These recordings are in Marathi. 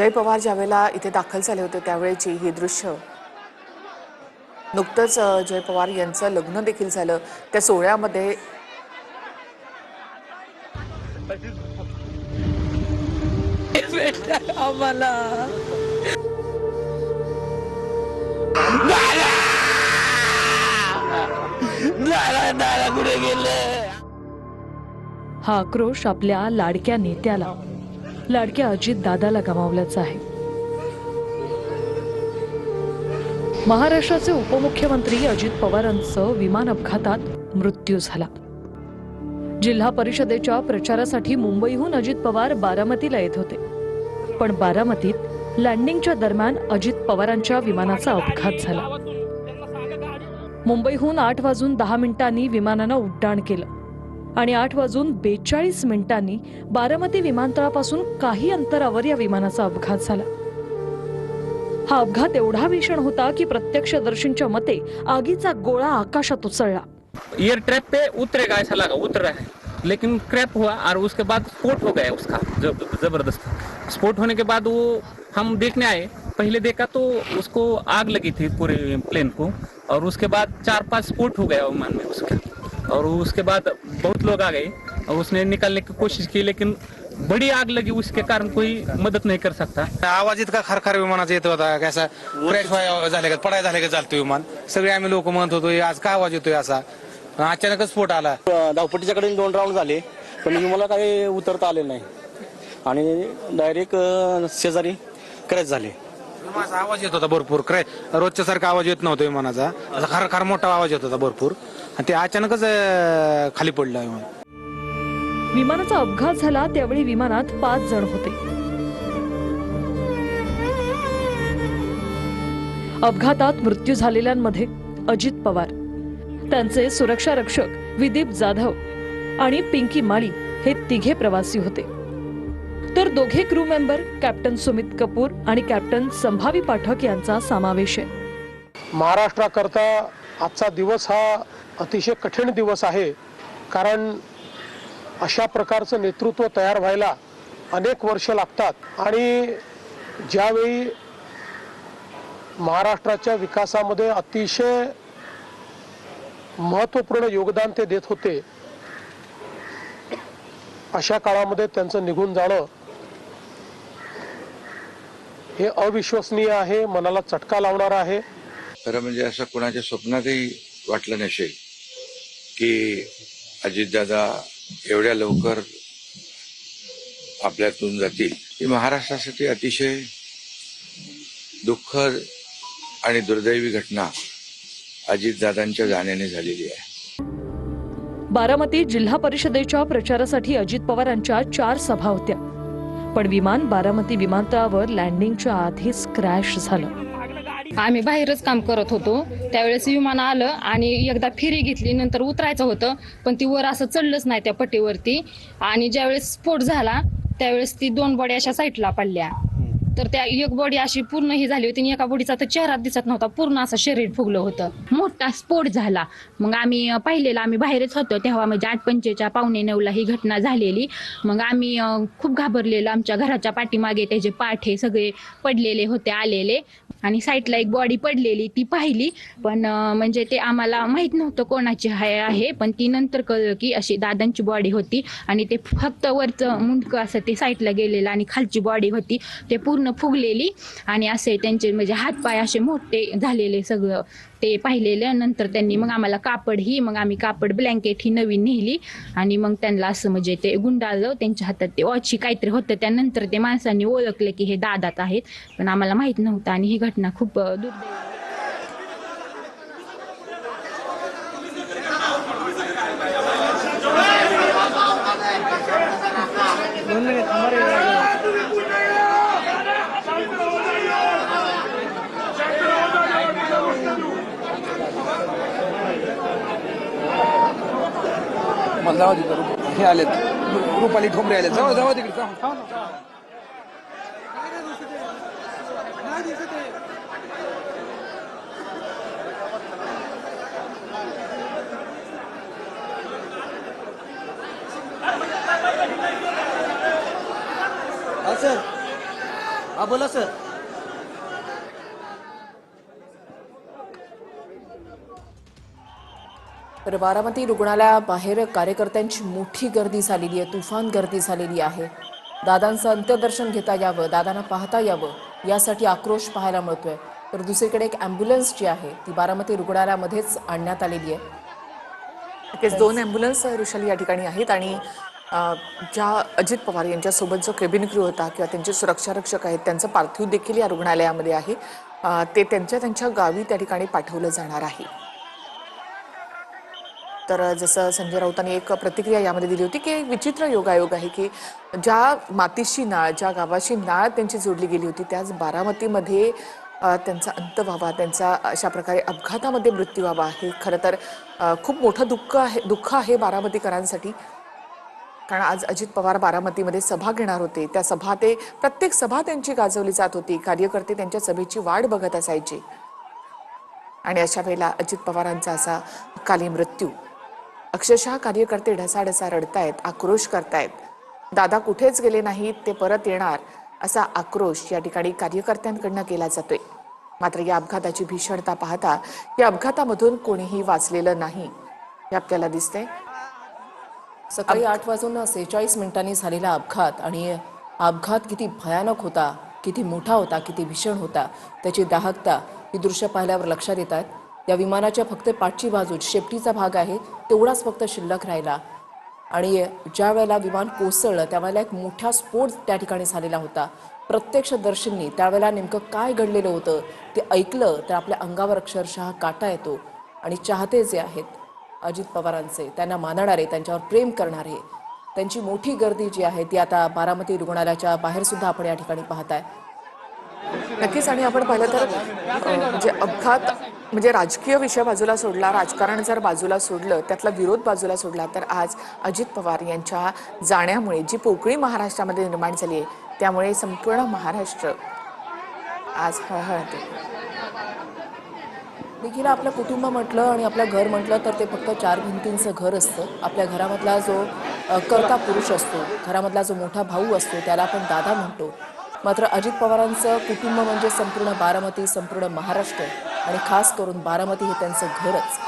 जय पवार ज्यावेळेला इथे दाखल झाले होते त्यावेळेची ही दृश्य। नुकतंच जय पवार यांचं लग्न देखील झालं। त्या सोहळ्यामध्ये आम्हाला कुठे गेले। हा आक्रोश आपल्या लाडक्या नेत्याला, लाडक्या अजित दादाला गमावल्याचा आहे। महाराष्ट्राचे उपमुख्यमंत्री अजित पवारांचं विमान अपघातात मृत्यू झाला। जिल्हा परिषदेच्या प्रचारासाठी मुंबईहून अजित पवार बारामतीला येत होते, पण बारामतीत लँडिंगच्या दरम्यान अजित पवारांच्या विमानाचा अपघात झाला। मुंबईहून 8:10 विमानानं उड्डाण केलं आणि 8:42 बारामती विमानतळापासून काही अंतरावर या विमानाचा अपघात झाला। हा अपघात एवढा भीषण होता की प्रत्यक्षदर्शींच्या मते आगीचा गोळा आकाशात उचलला। एयर ट्रैप पे उतरेगा ऐसा लगा, उतर रहा है, लेकिन क्रैप हुआ और उसके बाद स्फोट हो गया उसका जबरदस्त। स्फोट होने के बाद वो हम देखने आए, पहले देखा तो उसको आग लगी थी पूरे प्लेन को, और उसके बाद 4-5 स्फोट हो गया विमान में उसका, और उसके बाद बहुत लोग आ गए और उसने निकालने की कोशिश की, लेकिन बड़ी आग लगी, उसके कारण कोई मदद नहीं कर सकता। आवाज इतका खरखर विमानाचा येत होता, कसा क्रॅश झाले का, पडाय झाले का चालतो विमान। सगळे आम्ही लोक म्हणत होतो आज का आवाज येतोय असा, अचानकच स्फोट आला। धावपट्टीच्याकडे 2 राऊंड झाले, पण मला काही उतरता आले नाही आणि डायरेक्ट शेजारी क्रॅश झाले। विमानाचा आवाज येत होता भरपूर, रोजच्या सारखा आवाज येत नव्हता विमानाचा, असा खरखर मोठा आवाज येत होता भरपूर, आणि ते अचानकच खाली पडलं विमान। विमानाचा अपघात झाला त्यावेळी विमानात 5 जण होते। अपघातात मृत्यू झालेल्यांमध्ये अजित पवार, त्यांचे सुरक्षा रक्षक विदीप जाधव आणि पिंकी माळी हे तिघे प्रवासी होते, तर दोघे crew member captain Sumit Kapoor आणि कॅप्टन संभावी पाठक यांचा समावेश आहे। महाराष्ट्राकरता आजचा दिवस हा अतिशय कठीण दिवस आहे, कारण अशा प्रकारचं नेतृत्व तयार व्हायला अनेक वर्ष लागतात आणि ज्यावेळी महाराष्ट्राच्या विकासामध्ये अतिशय महत्त्वपूर्ण योगदान ते देत होते, अशा काळामध्ये त्यांचं निघून जाणं हे अविश्वसनीय आहे, मनाला चटका लावणार आहे। खरं म्हणजे असं कोणाच्या स्वप्नातही वाटलं नसेल की अजितदादा एवढ्या लवकर आपल्यातून जातील। ही महाराष्ट्रासाठी अतिशय दुःखद आणि दुर्दैवी घटना अजितदादांच्या जाण्याने झालेली आहे। बारामती जिल्हा परिषदेच्या प्रचारासाठी अजित पवारांच्या 4 सभा होत्या, पण विमान बारामती विमानतळावर लँडिंगच्या आधीच क्रॅश झालं। आम्ही बाहेरच काम करत होतो, त्यावेळेस विमान आलं आणि एकदा फेरी घेतली, नंतर उतरायचं होतं, पण ती वर असं चढलंच नाही त्या पट्टीवरती, आणि ज्यावेळेस स्फोट झाला त्यावेळेस ती 2 बॉडी अशा साईडला पडल्या, तर त्या एक बॉडी अशी पूर्ण ही झाली होती आणि एका बॉडीचा तर चेहरा दिसत नव्हता, पूर्ण असं शरीर फुगलं होतं। मोठा स्फोट झाला, मग आम्ही पाहिलेला, आम्ही बाहेरच होतो तेव्हा, म्हणजे 8:45 पावणे 9ला ही घटना झालेली। मग आम्ही खूप घाबरलेलो, आमच्या घराच्या पाठीमागे त्याचे पाठे सगळे पडलेले होते आलेले, आणि साईडला एक बॉडी पडलेली ती पाहिली, पण म्हणजे ते आम्हाला माहित नव्हतं कोणाची आहे, पण ती नंतर कळलं की अशी दादांची बॉडी होती, आणि ते फक्त वरचं मुंडकं असं ते साईडला गेलेलं आणि खालची बॉडी होती ते पूर्ण फुगलेली, आणि असे त्यांचे म्हणजे हातपाय असे मोठे झालेले सगळं ते पाहिलेलं। नंतर त्यांनी मग आम्हाला मग आम्ही कापड ब्लँकेट ही नवीन नेली, आणि मग त्यांना असं म्हणजे ते गुंडाळलं, त्यांच्या हातात ते वॉची काहीतरी होतं, त्यानंतर ते माणसांनी ओळखलं की हे दादात आहेत, पण आम्हाला माहित नव्हतं, आणि ही घटना खूप दुर्दैवी। जाऊ तिकडे, हे आलेत रुपाली ठोंबरे आले, जाऊ तिकडे हा बोला सर. तर बारामती रुग्णालयाबाहेर कार्यकर्त्यांची मोठी गर्दी झालेली आहे, तुफान गर्दी झालेली आहे. दादांचं अंत्यदर्शन घेता यावं, दादांना पाहता यावं यासाठी आक्रोश पाहायला मिळतोय. तर दुसरीकडे एक ॲम्ब्युलन्स जी आहे ती बारामती रुग्णालयामध्येच आणण्यात आलेली आहे. नक्कीच 2 ॲम्ब्युलन्स ऋषाली या ठिकाणी आहेत आणि ज्या अजित पवार यांच्यासोबत जो केबिन क्रू होता किंवा त्यांचे सुरक्षा रक्षक आहेत त्यांचं पार्थिव देखील या रुग्णालयामध्ये आहे. ते त्यांच्या गावी त्या ठिकाणी पाठवलं जाणार आहे. तर जसं संजय राऊतांनी एक प्रतिक्रिया यामध्ये दिली होती की विचित्र योगायोग आहे की ज्या मातीशी नाळ, ज्या गावाशी नाळ त्यांची जोडली गेली होती त्याच बारामतीमध्ये त्यांचा अंत व्हावा, त्यांचा अशा प्रकारे अपघातामध्ये मृत्यू व्हावा. हे खरं तर खूप मोठं दुःख आहे बारामतीकरांसाठी. कारण आज अजित पवार बारामतीमध्ये सभा घेणार होते. त्या सभा प्रत्येक सभा त्यांची गाजवली जात होती. कार्यकर्ते त्यांच्या सभेची वाट बघत असायचे आणि अशा वेळेला अजित पवारांचा असा अकाली मृत्यू. अक्षरशः कार्यकर्ते ढसाढसा रडतायत, आक्रोश करतायत. दादा कुठेच गेले नाहीत, ते परत येणार असा आक्रोश या ठिकाणी कार्यकर्त्यांकडनं केला जातोय. मात्र या अपघाताची भीषणता पाहता या अपघातामधून कोणीही वाचलेलं नाही हे आपल्याला दिसतंय. सकाळी 8:46 झालेला अपघात आणि अपघात किती भयानक होता, किती मोठा होता, किती भीषण होता त्याची दाहकता ही दृश्य पाहिल्यावर लक्षात येत आहेत. या विमानाच्या फक्त पाठची बाजू शेपटीचा भाग आहे तेवढाच फक्त शिल्लक राहिला आणि ज्या वेळेला विमान कोसळलं त्यावेळेला एक मोठा स्फोट त्या ठिकाणी झालेला होता. प्रत्यक्षदर्शींनी त्यावेळेला नेमकं काय घडलेलं होतं ते ऐकलं तर आपल्या अंगावर अक्षरशः काटा येतो. आणि चाहते जे आहेत अजित पवारांचे, त्यांना मानणारे, त्यांच्यावर प्रेम करणारे, त्यांची मोठी गर्दी जी आहे ती आता बारामती रुग्णालयाच्या बाहेर सुद्धा आपण या ठिकाणी पाहताय. नक्कीच. आणि आपण पाहिलं तर म्हणजे अपघात म्हणजे राजकीय विषय बाजूला सोडला, राजकारण जर बाजूला सोडलं, त्यातला विरोध बाजूला सोडला तर आज अजित पवार यांच्या जाण्यामुळे जी पोकळी महाराष्ट्रामध्ये निर्माण झाली आहे त्यामुळे संपूर्ण महाराष्ट्र आज हळहळते. देखील आपलं कुटुंब म्हटलं आणि आपलं घर म्हटलं तर ते फक्त 4 भिंतींचं घर असतं. आपल्या घरामधला जो कर्ता पुरुष असतो, घरामधला जो मोठा भाऊ असतो त्याला आपण दादा म्हणतो. मात्र अजित पवारांचं कुटुंब म्हणजे संपूर्ण बारामती, संपूर्ण महाराष्ट्र आणि खास करून बारामती हे त्यांचं घरच.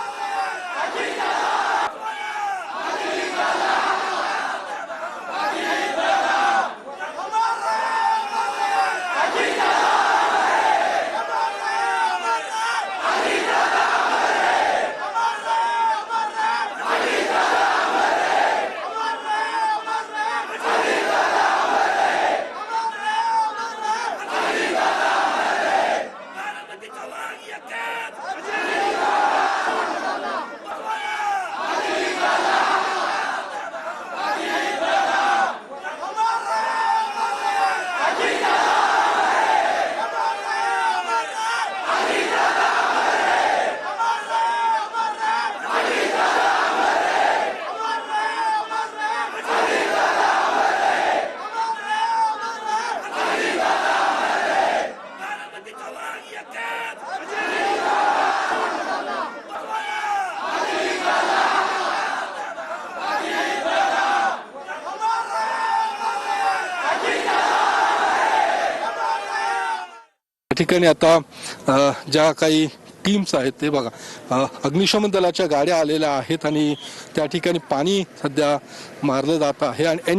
या ठिकाणी आता ज्या काही टीम्स आहेत ते बघा, अग्निशमन दलाच्या गाड्या आलेल्या आहेत आणि त्या ठिकाणी पाणी सध्या मारलं जात आहे आणि